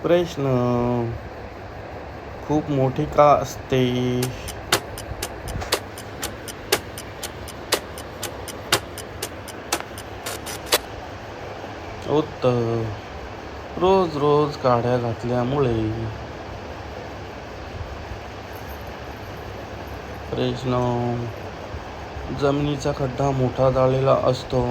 प्रश्न खूप मोठे का असते? उत्तर रोज रोज काड्या घातल्यामुळे. प्रश्न जमिनीचा खड्डा मोठा झालेला असतो.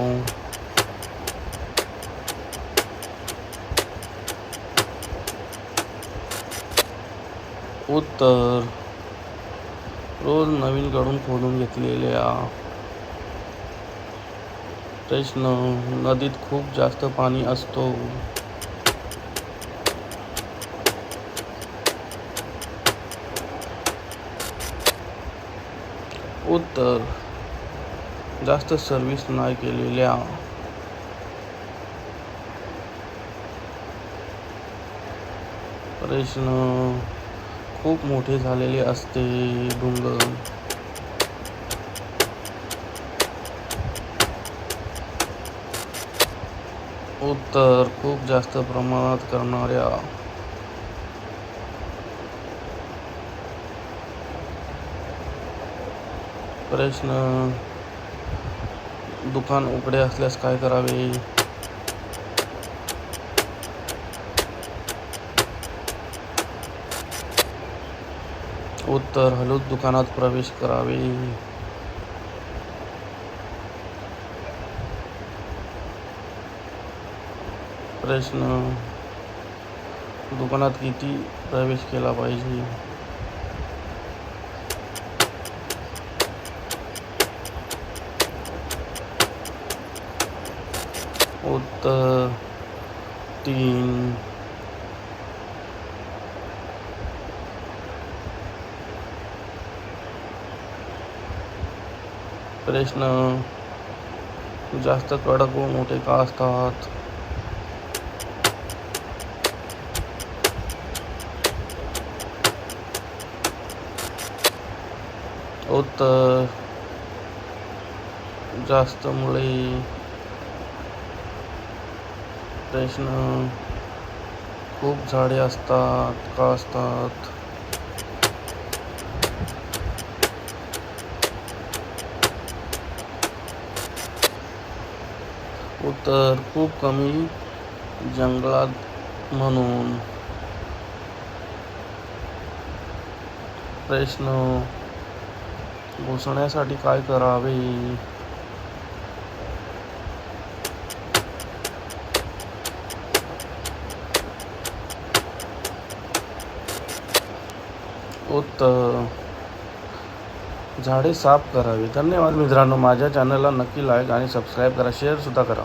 उत्तर रोज नवीन गळून खोदून घेतलेल्या. प्रश्न नदीत खूप जास्त पाणी असतो. उत्तर जास्त सर्व्हिस नाही केलेल्या. प्रश्न खूप मोठे झालेले असते. डोंगर. उत्तर खूप जास्त प्रमाणात करणाऱ्या. प्रश्न दुकान उघडे असल्यास काय करावे? उत्तर हळूच दुकानात प्रवेश करावे. प्रश्न दुकानात किती प्रवेश केला पाहिजे? उत्तर 3. प्रश्न जास्त कडक व मोठे का असतात? उत्तर जास्त मुळे. प्रश्न खूप झाडे असतात का असतात? उत्तर खूप कमी जंगलात म्हणून. प्रश्न घुसण्यासाठी काय करावे? उत्तर झाडे साफ करावी. धन्यवाद मित्रांनो. माझ्या चॅनलला नक्की लाईक आणि सबस्क्राईब करा. शेअर सुद्धा करा.